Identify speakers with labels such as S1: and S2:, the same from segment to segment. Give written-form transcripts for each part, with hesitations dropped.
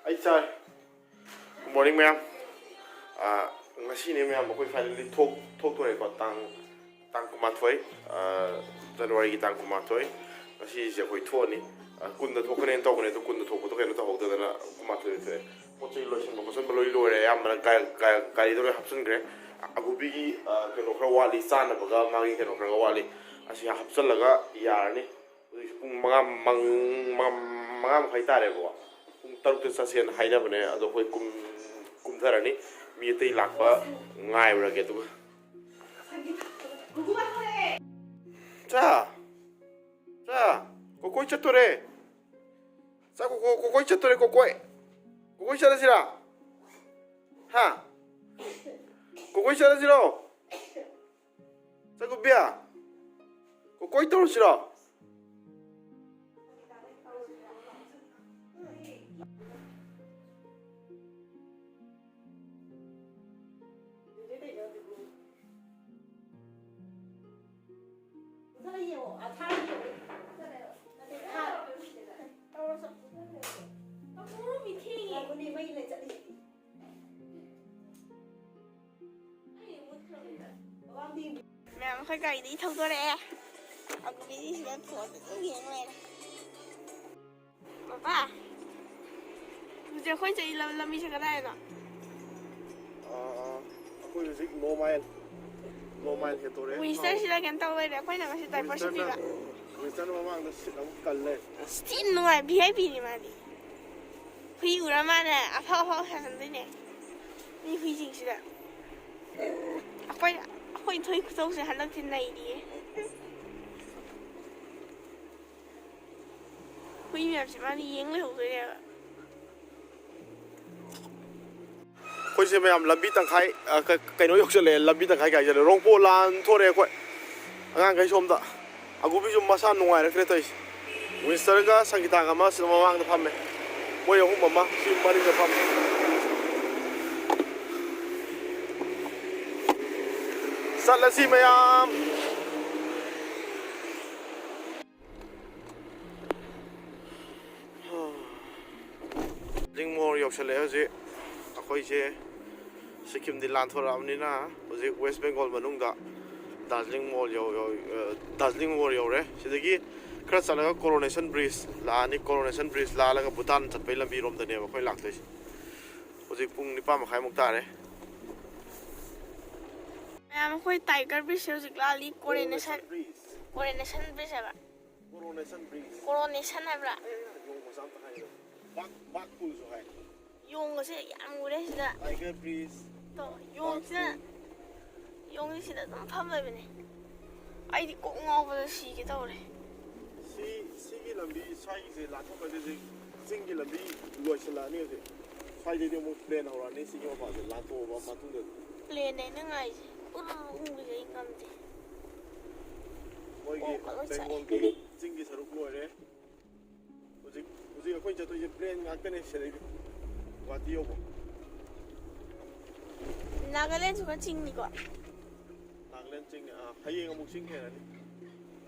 S1: Ay chai. Good morning, ma'am. Ngasi ni ma'am ako finally talk to ko tang kumathoy. January tang kumathoy. Ngasi je koi thoni. Kunda thokane to kone to kunda thok to kene to hokda na kumathoy the. Pochai lotion mo koson loi loi am na kai do hapsun gre. Abu bigi keno khra wali sana baga magi keno khra wali. Asi hapsun laga yarni. Pung mga khai tare ko. Pung taruk te sasian haida bane ado koi kumtharani mi te lakpa ngai ra ke tu. Cha kokoi chatore. Sa kokoi chatore kokoi chara sira. Ha. Kokoi chara sira. Sa ko bia. Kokoi tor sira.
S2: Mẹ phải cày đi thông tôi đây. Aku đi sẽ phổ tự nhiên này. Papa. Bây giờ khơi chạy làm gì cái này nè?
S1: Aku music no mile ke tore.
S2: Winston sila kan tao đây khơi nào sẽ tại Pacific à?
S1: Winston mamang da sit am kalle.
S2: Stin no ai VIP ni mà đi. Phi ura mà nè, apa sang đây nè. Ni phi chính sila. Khơi thôi tôi sẽ hành động trên này đi. Khơi miệng chỉ mà đi yến lâu rồi nè.
S1: Khoi se mayam lambi tang khai kai no yok chale lambi tang khai kai chale rongpo lan thore khoi angang kai som da agu bi jum masa nungai ra kretai Winston ga sangita ga ma sinama wang da phamme moi hum mama sim mari da pham salasi mayam jing more yok chale je akhoi je Sikkim di lan thora amni na oje West Bengal manung da Darjeeling Mall yo re sidagi khra chalaga Coronation Bridge la la ga Bhutan chatpai lambi rom da ne ba khoi lak thai oje pung ni pa ma khai muk ta re
S2: Mẹ khơi Tiger Bridge sẽ dịch là li Coronation Bridge à? Coronation hay là
S1: bak pul so hai
S2: dùng cái gì ăn mua đấy là
S1: Tiger Bridge
S2: to dùng cái gì là nó thâm rồi này ai thì cũng ngon và xì cái đâu này
S1: si cái lambi sai cái la thok cái gì sing cái lambi loi sala ni cái sai cái mo plan ho ra ni si cái ma la to ma tu de
S2: lên này nó ngay cái gì ngâm gì
S1: moi cái Bengal cái sing cái saruk loi re oji khoi cha to ye plan ngak ne se dei wati yo
S2: Nagaland juga cing nih kok.
S1: Nagaland cing hayeng amuk cing he ni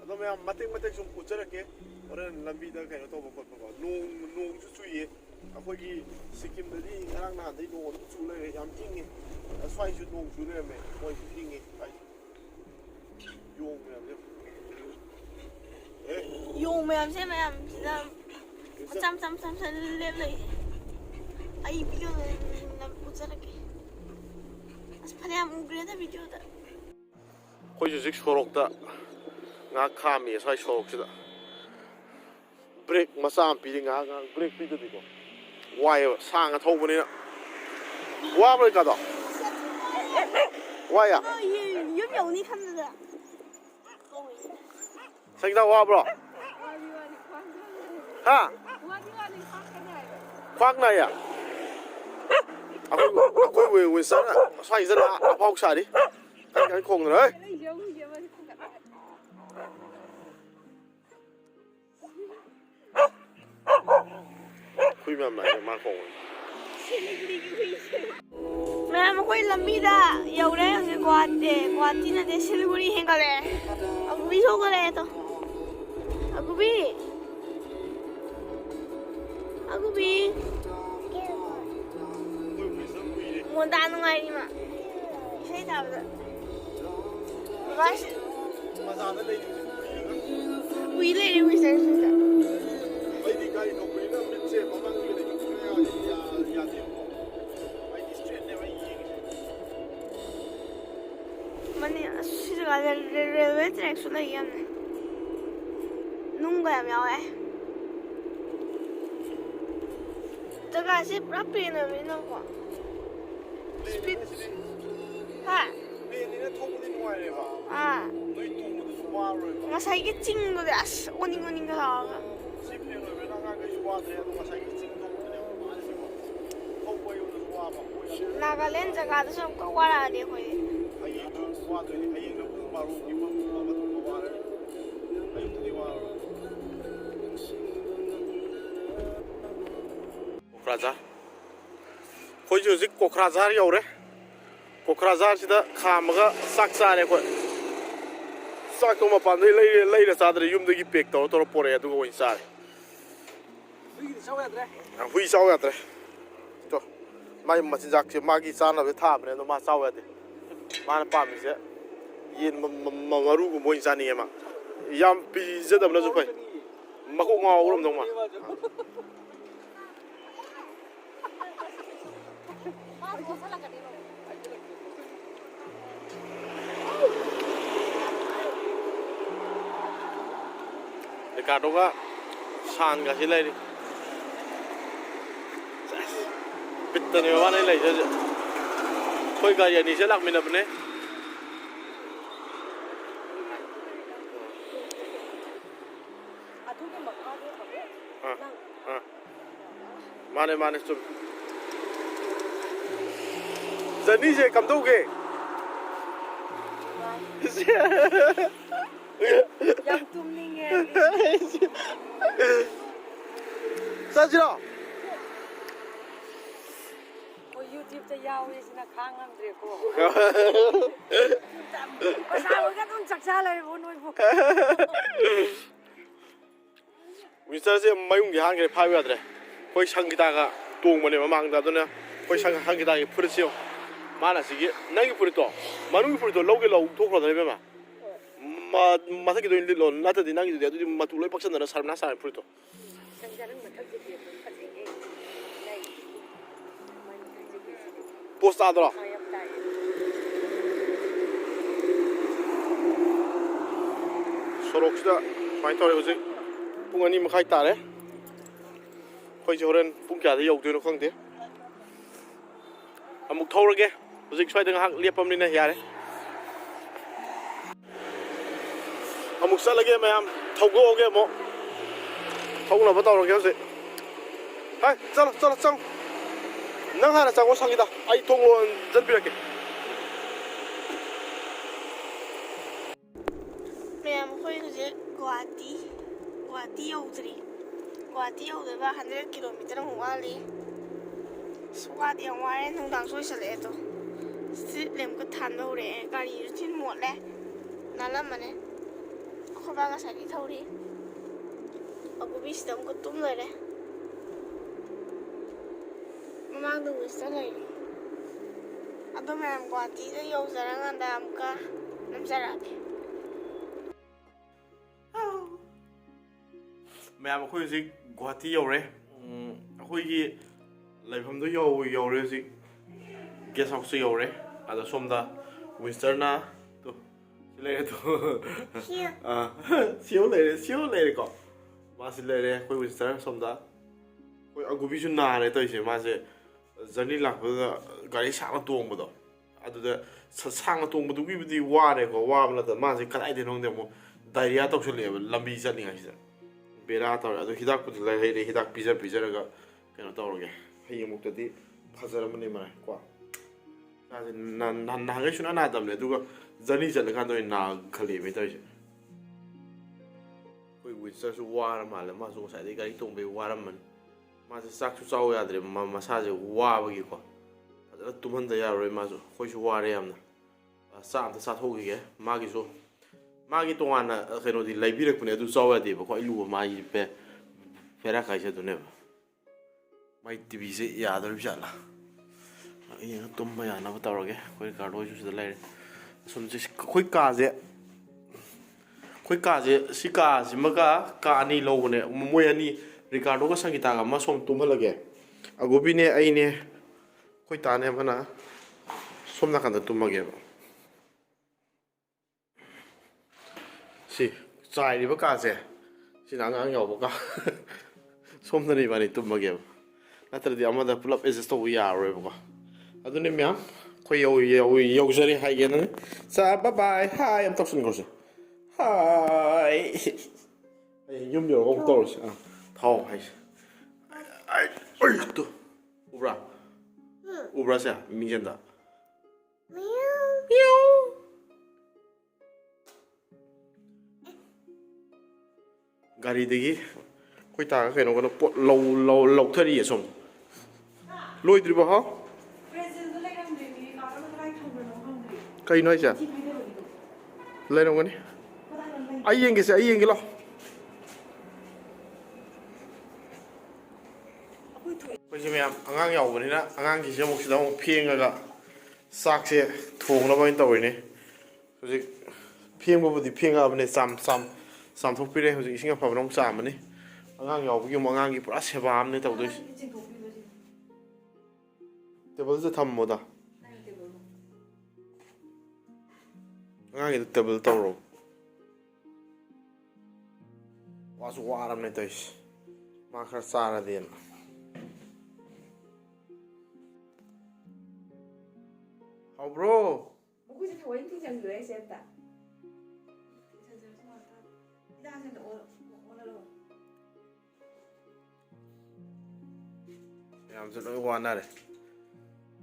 S1: ado me matek sum puchara ke oran lambi da kai to bokot bokot nung chu chu ye akhoi gi Sikkim da di ngarang na dei no chu le yam cing ni aswai chu nung chu le me moi cing ni ai yong me am
S2: Dùng mềm xem mềm là trăm lên này ai video là puchara ke Asphane am ugre da video da
S1: khoi ju zik sorok da nga khami sai sorok sida break masam pi nga break pi di ko wai sang thau bani na wa ba ka da wa ya
S2: 有没有你看这个
S1: sang da wa bro ha khoác này à Aku Winston à xoay dân à phong xả đi cái khùng rồi đấy khui mềm này mang khùng
S2: mẹ mà quay làm gì đó yêu đấy cái quạt tin là để Siliguri hen cái này aku biết số cái này to aku biết Agubi. Mondano ngai ma. Isai tabda. Mas.
S1: Mazada dei.
S2: We lady we say so.
S1: Ai di gai no pui na mitse mamang ni le ya de ko. Ai di straight ne vai yi.
S2: Mani siga railway track su lai yam ne. Nung ga yam yawe. Jaga se pura pain na mi na ko. Speed. Ha.
S1: Pain ni na thong ni nuai le ba.
S2: Ah.
S1: Noi tu mo su wa ro.
S2: Ngasai ching do de as oning ga la.
S1: Si pe no be na ga ga su wa de no ma sai ki ching thong ne ma se ko. Ko ko yo su wa ba ko ya.
S2: Nagaland jaga da som ko wara de ko.
S1: Ai tu su wa de ai no ku ma ro ki ma ma tu wa re. Ai tu ni wa ro. Kokrazar. Khoi ju zik Kokrazar yaure. Kokrazar sida khamaga sak chare ko. Sak to ma pan lei ra sadre yum de gi pek to pore adu ko in sare. Hui sau ya tre. To. Mai ma jak se magi sana be tha ne no ma sau ya de. Ma na pa mi se. Yin ma maru ko mo in sani ma. Yam pi je da na ju pai. Ma ko ngau rom dong ma. Ricardo ka san ka silai di. Bitta ni ba nai lai je. Koi ka ya ni se lak min apne. Mane chum. Zani je kam dau ke.
S2: Yang tum ni nge.
S1: Sao chứ đó?
S3: YouTube ta yao ni sina khang am dre ko. Sao cái con chặt ra lại vô nuôi vô.
S1: Winter se mayung gi hang ge phai wa dre. Koi sang kita ga tong mane mamang da do na. Koi sang hang kita ge phursiu. Mana sigi nang gi phurito. Manu gi phurito lo ge lo thok ro da be ma. Ma sa gi do in lo na ta di nang gi de du ma tu loi pak san na sar na sa phurito. Post adro. Sorok sida mai tore hoje. Pung ani makhai tare. Khoi joren pung kya de yog de no khang de. Amuk thorage. Hoje swai de hak liepam ni na yare. Amuk salage mayam thogo ge mo. Thong na ba tawrage hoje. Hai, chalo chang. Nang hana chang o sangida. Ai tongon jan pirake.
S2: Mẹ khơi cái Guwahati yaudri. Guwahati yaudri ba 100 km ang wali. Guwahati ang wali nung dang soi sa le to. Street lem ko than do re gari rutin mo le. Nalam mane. Ko ba ga sa ki thori. Aku bis dam ko tum le re. Mamang du sa le. Ado mẹ Guwahati da yaudra nga dam ka nam sarake.
S1: Mẹ khoi zik Guwahati yaure. Khoi gi laifam do yaure zik guest house yaure. Ada somda Winter na to sile to. Siu le ko. Ma sile le khoi Winter somda. Khoi agubi ju na le to ise ma se jani lak ba gari sa na tong ba do. Adu da sang na tong ba du gi bi wa re ko wa ba na ma se kai de nong de mo diarrhea to su le lambi ja ni ga ise. Bera tawre adu hidak put la hei hidak pizza ga kena tawroge hei muk tadi phazar mani mara kwa sa nan ge shuna na dam le du ga jani jal kan do na khali me tai koi witsa su war ma le ma su sa de ga tong be war man ma sa sak su chaw ya dre ma sa je wa ba gi ko ada tuman da ya roi ma su koi su war yam na sa am ta sa thog ge ma gi su Magi tongana keno di laibirak pune adu sawa de ba ko ilu ma yi pe fera kai se do ne ꯃꯥꯏ ꯇꯤꯚꯤꯁꯦ ꯌꯥꯗꯣꯔꯤꯕ ꯖꯥꯠꯂꯥ ꯌꯦꯡꯉ ꯇꯨꯝꯕ ꯌꯥꯅꯕ ꯇꯧꯔꯒꯦ ꯑꯩꯈꯣꯏ ꯀꯥꯔꯗꯣꯏꯁꯨ ꯁꯤꯗ ꯂꯩꯔꯦ ꯑꯁꯣꯝꯁꯦ ꯑꯩꯈꯣꯏ ꯀꯥꯁꯦ ꯁꯤ ꯀꯥꯁꯤꯃꯒ ꯀꯥ ꯑꯅꯤ ꯂꯧꯕꯅꯦ ꯃꯣꯏ ꯑꯅꯤ ꯔꯤꯀꯥꯔꯗꯣꯒ ꯁꯪꯒꯤꯇꯥꯒ ꯑꯃ ꯁꯣꯝ ꯇꯨꯝꯍꯜꯂꯒꯦ ꯑꯒꯣꯕꯤꯅꯦ ꯑꯩꯅꯦ ꯑꯩꯈꯣꯏ ꯇꯥꯅꯦ ꯑꯃꯅ ꯁꯣꯝ ꯅꯥꯀꯟꯗ ꯇꯨꯝꯃꯒꯦꯕ ꯁꯤ ꯆꯥꯏꯔꯤꯕ ꯀꯥꯁꯦ ꯁꯤꯅ ꯑꯉꯥꯡ ꯌꯥꯎꯕ ꯀꯥ ꯁꯣꯝꯗꯅ ꯏꯕꯥꯅꯤ ꯇꯨꯝꯃꯒꯦꯕ ꯅꯠꯇ꯭ꯔꯗꯤ ꯑꯃꯗ ꯄꯨꯂꯞ ꯑꯦꯗꯖꯁ ꯇꯧꯕ ꯌꯥꯔꯔꯣꯏꯕꯀꯣ ꯑꯗꯨꯅꯦ ꯃꯌꯥꯝ ꯑꯩꯈꯣꯏ ꯌꯧꯖꯔꯦ ꯍꯥꯏꯒꯦꯅ ꯕꯥꯏ ꯕꯥꯏ ꯍꯥꯏ ꯑꯃ ꯇꯧꯁꯤꯟꯈ꯭ꯔꯣꯁꯦ ꯍꯥꯏ ꯌꯨꯝ ꯌꯧꯔꯒ ꯑꯃꯨꯛ ꯇꯧꯔꯁꯤ ꯊꯥꯎ ꯍꯥꯏꯁꯦ ꯇꯨ ꯎꯕ꯭ꯔꯥ ꯎꯕ꯭ꯔꯥꯁꯦ ꯃꯤꯡꯖꯦꯟꯗ ꯒꯥꯔꯤꯗꯒꯤ ꯑꯩꯈꯣꯏ ꯇꯥꯒ ꯀꯩꯅꯣꯒꯅ ꯄꯣꯠ ꯂꯧꯊꯔꯤꯌꯦ ꯁꯣꯝ ꯂꯣꯏꯗ꯭ꯔꯤꯕꯣ ꯍꯥꯎ ꯀꯩꯅꯣ ꯍꯥꯏꯁꯦ ꯂꯩꯔꯝꯒꯅꯤ ꯑꯩ ꯌꯦꯡꯒꯦ ꯂꯥꯛꯑꯣ ꯑꯩꯈꯣꯏꯁꯦ ꯃꯌꯥꯝ ꯑꯉꯥꯡ ꯌꯥꯎꯕꯅꯤꯅ ꯑꯉꯥꯡꯒꯤꯁꯦ ꯑꯃꯨꯛ ꯁꯤꯗ ꯑꯃꯨꯛ ꯐꯦꯡꯉꯒ ꯆꯥꯛꯁꯦ ꯊꯣꯡꯅꯕ ꯑꯣꯏꯅ ꯇꯧꯔꯤꯅꯦ ꯍꯧꯖꯤꯛ ꯐꯦꯡꯕꯕꯨꯗꯤ ꯐꯦꯡꯉꯛꯑꯕꯅꯦ ꯆꯥꯝꯊꯣꯛꯄꯤꯔꯦ ꯍꯧꯖꯤꯛ ꯏꯁꯤꯡ ꯑꯐꯕꯅ ꯑꯃꯨꯛ ꯆꯥꯝꯃꯅꯤ ꯑꯉꯥꯡ ꯌꯥꯎꯕꯒꯤ ꯑꯃꯨꯛ ꯑꯉꯥꯡꯒꯤ ꯄꯨꯔꯥ ꯁꯦꯕꯥ ꯑꯃꯅꯦ ꯇꯧꯗꯣꯏꯁꯦ ꯇꯦꯕꯜꯁꯤꯗ ꯊꯝꯃꯣꯗ ꯑꯉꯥꯡꯒꯤꯗ ꯇꯦꯕꯜ ꯇꯧꯔꯣ ꯋꯥꯁꯨ ꯋꯥꯔꯕꯅꯦ ꯇꯧꯔꯤꯁꯦ ꯃꯥ ꯈꯔ ꯆꯥꯔꯗꯤꯅ ꯍꯥꯎꯕ꯭ꯔꯣ
S3: ꯃꯈꯣꯏꯁꯦ ꯊꯑꯣꯏꯅ ꯊꯤꯡꯖꯤꯟꯈ꯭ꯔꯦ ꯑꯩꯁꯦ ꯑꯝꯇ
S1: ꯃꯌꯥꯝꯁꯨ ꯂꯣꯏ ꯋꯥꯅꯔꯦ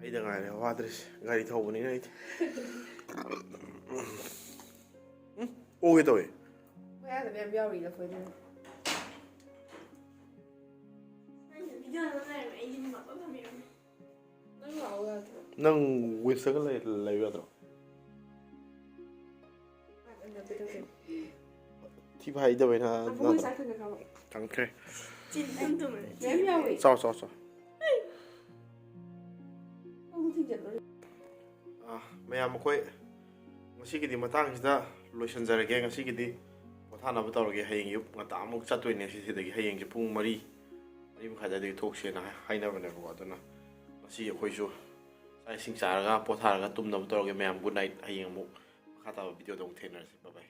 S1: ꯑꯩꯗ ꯉꯥꯏꯔꯦ ꯋꯥꯗ꯭ꯔꯤꯁꯦ ꯒꯥꯔꯤ ꯊꯧꯕꯅꯤꯅ ꯑꯩꯗꯤ ꯑꯣꯒꯦ ꯇꯧꯋꯦ
S3: ꯃꯌꯥꯝꯗ ꯃꯌꯥꯝ ꯌꯥꯎꯔꯤ ꯑꯩꯈꯣꯏꯗ ꯅꯪ ꯂꯥꯛꯑꯣ ꯌꯥꯗ꯭ꯔꯣ
S1: ꯅꯪ ꯋꯤꯁꯇꯒ ꯂꯩꯕ ꯌꯥꯗ꯭ꯔꯣ ꯊꯤ ꯐꯥꯏꯗꯕꯩꯅ ꯈꯪꯈ꯭ꯔꯦ ꯆꯥꯎ ꯃꯌꯥꯝ ꯑꯩꯈꯣꯏ ꯉꯁꯤꯒꯤꯗꯤ ꯃꯇꯥꯡꯁꯤꯗ ꯂꯣꯏꯁꯤꯟꯖꯔꯒꯦ ꯉꯁꯤꯒꯤꯗꯤ ꯄꯣꯊꯥꯅꯕ ꯇꯧꯔꯒꯦ ꯍꯌꯦꯡ ꯑꯌꯨꯛ ꯉꯟꯇꯥ ꯑꯃꯨꯛ ꯆꯠꯇꯣꯏꯅꯦ ꯁꯤꯗꯒꯤ ꯍꯌꯦꯡꯁꯦ ꯄꯨꯡ 4 ꯃꯈꯥꯏꯗꯒꯤ ꯊꯣꯛꯁꯦꯅ ꯍꯥꯏꯅꯕꯅꯦꯕꯀꯣ ꯑꯗꯨꯅ ꯉꯁꯤ ꯑꯩꯈꯣꯏꯁꯨ ꯆꯥꯛ ꯏꯁꯤꯡ ꯆꯥꯔꯒ ꯄꯣꯊꯥꯔꯒ ꯇꯨꯝꯅꯕ ꯇꯧꯔꯒꯦ ꯃꯌꯥꯝ ꯒꯨꯗ ꯅꯥꯏꯠ ꯍꯌꯦꯡ ꯑꯃꯨꯛ ꯃꯈꯥ ꯇꯥꯕ ꯚꯤꯗꯤꯑꯣꯗ ꯑꯃꯨꯛ ꯊꯦꯡꯅꯔꯁꯤ ꯕꯥꯏ ꯕꯥꯏ